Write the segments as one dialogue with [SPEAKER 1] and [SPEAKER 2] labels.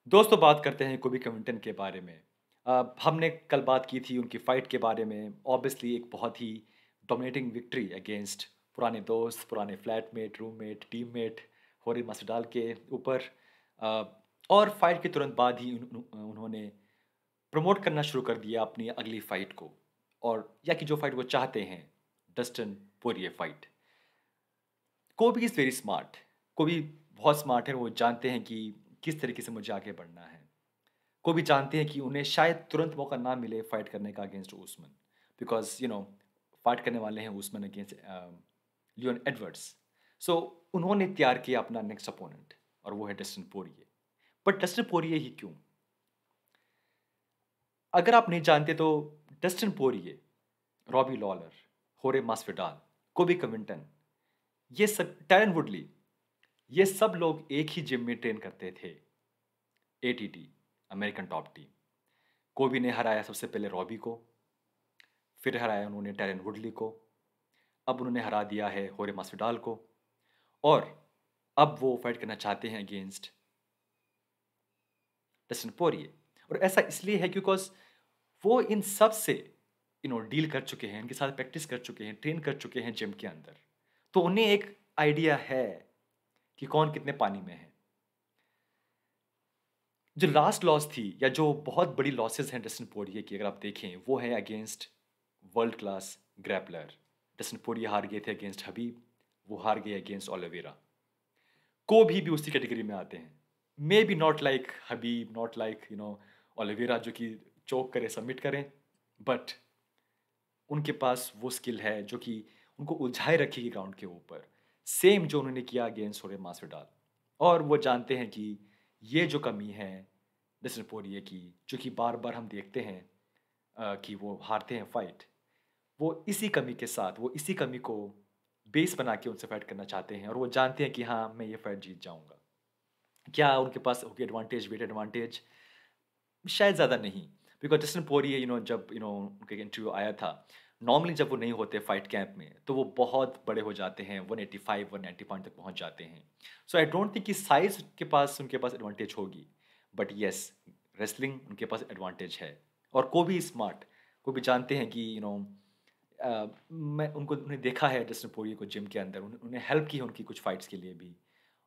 [SPEAKER 1] दोस्तों बात करते हैं कोबी कविंटन के बारे में। हमने कल बात की थी उनकी फ़ाइट के बारे में। ऑब्वियसली एक बहुत ही डोमिनेटिंग विक्ट्री अगेंस्ट पुराने दोस्त, पुराने फ्लैटमेट, रूममेट, टीममेट होरे मास्विडाल के ऊपर। अ, और फ़ाइट के तुरंत बाद ही उन्होंने प्रमोट करना शुरू कर दिया अपनी अगली फ़ाइट को और या कि जो फ़ाइट वो चाहते हैं, डस्टिन पोरिये फ़ाइट। कोबी इज़ वेरी स्मार्ट। कोबी बहुत स्मार्ट है, वो जानते हैं कि किस तरीके से मुझे आगे बढ़ना है। को भी जानते हैं कि उन्हें शायद तुरंत मौका ना मिले फाइट करने का अगेंस्ट उस्मान बिकॉज फाइट करने वाले हैं उस्मान अगेंस्ट लियोन एडवर्ड्स। सो उन्होंने तैयार किया अपना नेक्स्ट अपोनेंट और वो है डस्टिन पोरिये। बट डस्टिन पोरिये ही क्यों? अगर आप नहीं जानते तो डस्टिन पोरिये, रॉबी लॉलर, होरे मास्विडाल, कोबी कविंटन, ये सब टैरन वुडली, ये सब लोग एक ही जिम में ट्रेन करते थे, एटीटी, अमेरिकन टॉप टीम। कोबी ने हराया सबसे पहले रॉबी को, फिर हराया उन्होंने टैरन वुडली को, अब उन्होंने हरा दिया है होरे मास्विडाल को और अब वो फाइट करना चाहते हैं अगेंस्ट डस्टिन पोरिये। और ऐसा इसलिए है बिकॉज वो इन सब से डील कर चुके हैं, इनके साथ प्रैक्टिस कर चुके हैं, ट्रेन कर चुके हैं जिम के अंदर। तो उन्हें एक आइडिया है कि कौन कितने पानी में है। जो लास्ट लॉस थी या जो बहुत बड़ी लॉसेस हैं डस्टिन पोरिये की, अगर आप देखें, वो है against world class grappler. Dustin Poirier हार गए थे अगेंस्ट हबीब, वो हार गए अगेंस्ट ओलिवेरा। को भी उसी कैटेगरी में आते हैं। May be not like Habib, not like Oliveira जो कि चोक करे, सबमिट करें, बट उनके पास वो स्किल है जो कि उनको उलझाए रखेगी ग्राउंड के ऊपर। सेम जो उन्होंने किया अगेंस्ट होरे मास्विडाल। और वो जानते हैं कि ये जो कमी है डस्टिन पोरिये की, जो कि बार बार हम देखते हैं कि वो हारते हैं फाइट, वो इसी कमी के साथ, वो इसी कमी को बेस बना के उनसे फाइट करना चाहते हैं और वो जानते हैं कि हाँ, मैं ये फाइट जीत जाऊंगा। क्या उनके पास होगी एडवांटेज, वेट एडवांटेज? शायद ज़्यादा नहीं। बिकॉज़ जस्टिन पोरिये जब उनका इंटरव्यू आया था, नॉर्मली जब वो नहीं होते फाइट कैंप में, तो वो बहुत बड़े हो जाते हैं, 185, 190 पाउंड तक पहुँच जाते हैं। सो आई डोंट थिंक कि साइज़ के पास उनके पास एडवांटेज होगी। बट येस, रेसलिंग उनके पास एडवांटेज है। और को भी स्मार्ट, को भी जानते हैं कि मैं उन्हें देखा है डस्टिन पोरिये को जिम के अंदर, उन्हें हेल्प की है उनकी कुछ फाइट्स के लिए भी।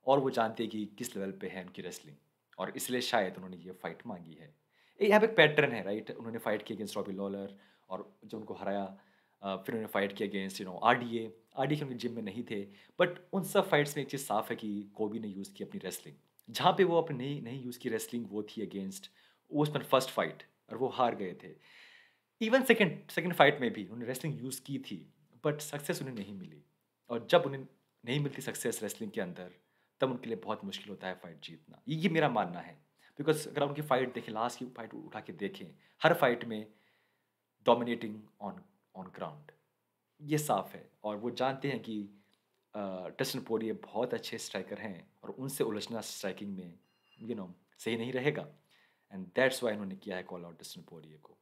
[SPEAKER 1] और वो जानते हैं कि किस लेवल पे है उनकी रेसलिंग और इसलिए शायद उन्होंने ये फाइट माँगी है। यहाँ पे एक पैटर्न है, राइट? उन्होंने फाइट की अगेंस्ट रॉबी लॉलर और जब उनको हराया, फिर उन्होंने फाइट की अगेंस्ट आरडीए। आरडीए उनके जिम में नहीं थे, बट उन सब फाइट्स में एक चीज़ साफ है कि कोबी ने यूज़ की अपनी रेसलिंग। जहाँ पे वो अपनी नहीं नहीं यूज़ की रेसलिंग, वो थी अगेंस्ट ओसमन फर्स्ट फाइट, और वो हार गए थे। इवन सेकंड सेकंड फाइट में भी उन्होंने रेसलिंग यूज़ की थी, बट सक्सेस उन्हें नहीं मिली। और जब उन्हें नहीं मिलती सक्सेस रेसलिंग के अंदर, तब उनके लिए बहुत मुश्किल होता है फाइट जीतना। ये मेरा मानना है। बिकॉज अगर आप उनकी फाइट देखें, लास्ट की फाइट उठा के देखें, हर फाइट में डोमिनेटिंग ऑन ऑन ग्राउंड, ये साफ है। और वो जानते हैं कि डस्टिन पोरिये बहुत अच्छे स्ट्राइकर हैं और उनसे उलझना स्ट्राइकिंग में सही नहीं रहेगा। एंड दैट्स वाई उन्होंने किया है कॉल आउट डस्टिन पोरिये को।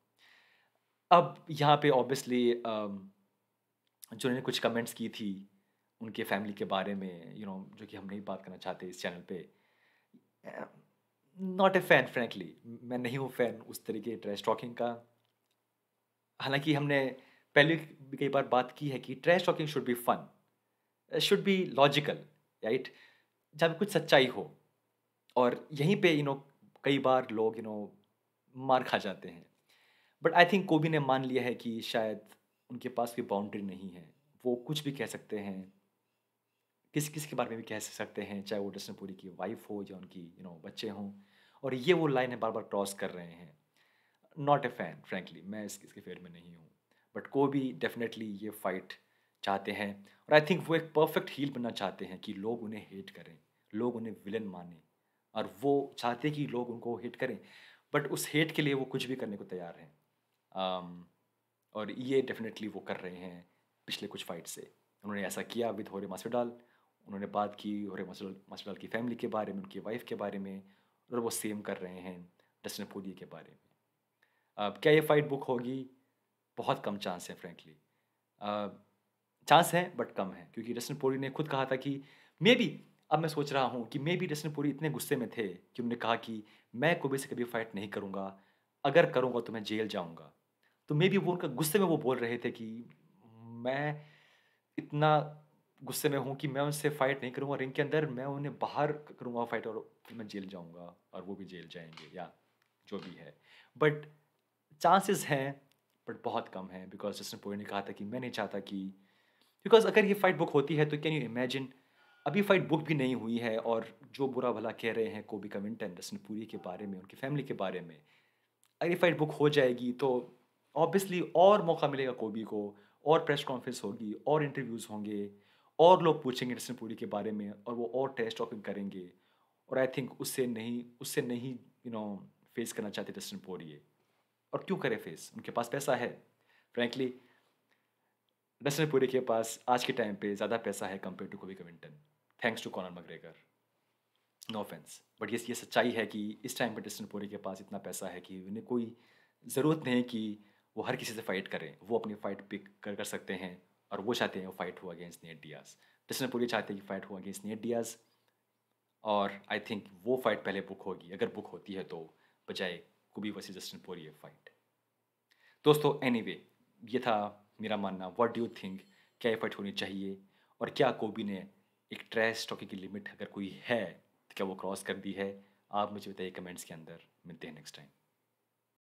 [SPEAKER 1] अब यहाँ पे ऑब्वियसली जो उन्होंने कुछ कमेंट्स की थी उनके फैमिली के बारे में, जो कि हम नहीं बात करना चाहते इस चैनल पे। नॉट ए फैन फ्रैंकली, मैं नहीं हूँ फैन उस तरीके ट्रैश टॉकिंग का। हालांकि हमने पहले भी कई बार बात की है कि trash talking should be fun, should be logical, right? जहाँ पे कुछ सच्चाई हो। और यहीं पे कई बार लोग मार खा जाते हैं। बट आई थिंक कोबी ने मान लिया है कि शायद उनके पास कोई बाउंड्री नहीं है, वो कुछ भी कह सकते हैं, किसी किसी के बारे में भी कह सकते हैं, चाहे वो डस्टिन पोरिये की वाइफ हो या उनकी बच्चे हों। और ये वो लाइन है बार बार क्रॉस कर रहे हैं। नॉट ए फैन फ्रैंकली, मैं इसके फेवर में नहीं हूँ। बट कोबी डेफिनेटली ये फाइट चाहते हैं। और आई थिंक वो एक परफेक्ट हील बनना चाहते हैं कि लोग उन्हें हेट करें, लोग उन्हें विलन माने। और वो चाहते हैं कि लोग उनको हेट करें, बट उस हेट के लिए वो कुछ भी करने को तैयार हैं। और ये डेफिनेटली वो कर रहे हैं पिछले कुछ फाइट से। उन्होंने ऐसा किया विद होरे मास्विडाल। उन्होंने बात की होरे मास्विडाल की फैमिली के बारे में, उनकी वाइफ के बारे में, और वो सेम कर रहे हैं डस्टिन पोरिये के बारे में। अब क्या ये फाइट बुक होगी? बहुत कम चांस है फ्रैंकली। चांस है बट कम है, क्योंकि डस्टिन पोरिये ने खुद कहा था कि मे बी अब मैं सोच रहा हूँ कि मे बी डस्टिन पोरिये इतने गुस्से में थे कि उन्होंने कहा कि मैं कोबी से कभी फाइट नहीं करूँगा, अगर करूँगा तो मैं जेल जाऊँगा। तो मे बी वो उनका गुस्से में वो बोल रहे थे कि मैं इतना गुस्से में हूँ कि मैं उनसे फाइट नहीं करूँगा रिंग के अंदर, मैं उन्हें बाहर करूँगा फाइट और फिर मैं जेल जाऊँगा और वो भी जेल जाएँगे या जो भी है। बट चांसेस हैं, बट बहुत कम हैं बिकॉज़ जस्टिन पोरिये ने कहा था कि मैं नहीं चाहता कि बिकॉज़ अगर ये फाइट बुक होती है तो कैन यू इमेजिन अभी फाइट बुक भी नहीं हुई है और जो बुरा-भला कह रहे हैं कोबी कविंगटन, डस्टिन पोरिये के बारे में, उनकी फैमिली के बारे में, अगर ये फाइट बुक हो जाएगी तो ऑब्वियसली और मौका मिलेगा कोबी को, और प्रेस कॉन्फ्रेंस होगी, और इंटरव्यूज़ होंगे, और लोग पूछेंगे डस्टिन पोरिये के बारे में और वो और ट्रैश टॉकिंग करेंगे और आई थिंक उससे नहीं फेस करना चाहते डस्टिन पोरिये। और क्यों करे फेस? उनके पास पैसा है। फ्रैंकली डस्टिन पोरिये के पास आज के टाइम पे ज़्यादा पैसा है compare to Colby Covington, thanks to Conor McGregor. No offence, but ये सच्चाई है कि इस टाइम पे डस्टिन पोरिये के पास इतना पैसा है कि उन्हें कोई ज़रूरत नहीं कि वो हर किसी से फाइट करें। वो अपनी फाइट पिक कर सकते हैं और वो चाहते हैं वो फाइट हो अगेंस्ट नेट डियाज़। डस्टिन पोरिये चाहते हैं कि फाइट हो अगेंस्ट नेट डियाज़ और आई थिंक वो फाइट पहले बुक होगी, अगर बुक होती है तो, बजाय कोबी वर्सेस जस्टिन पोरिये फाइट। दोस्तों एनीवे ये था मेरा मानना। व्हाट डू यू थिंक, क्या ये फाइट होनी चाहिए और क्या कोबी ने एक ट्रैश टॉकिंग की लिमिट अगर कोई है तो क्या वो क्रॉस कर दी है? आप मुझे बताइए कमेंट्स के अंदर। मिलते हैं नेक्स्ट टाइम।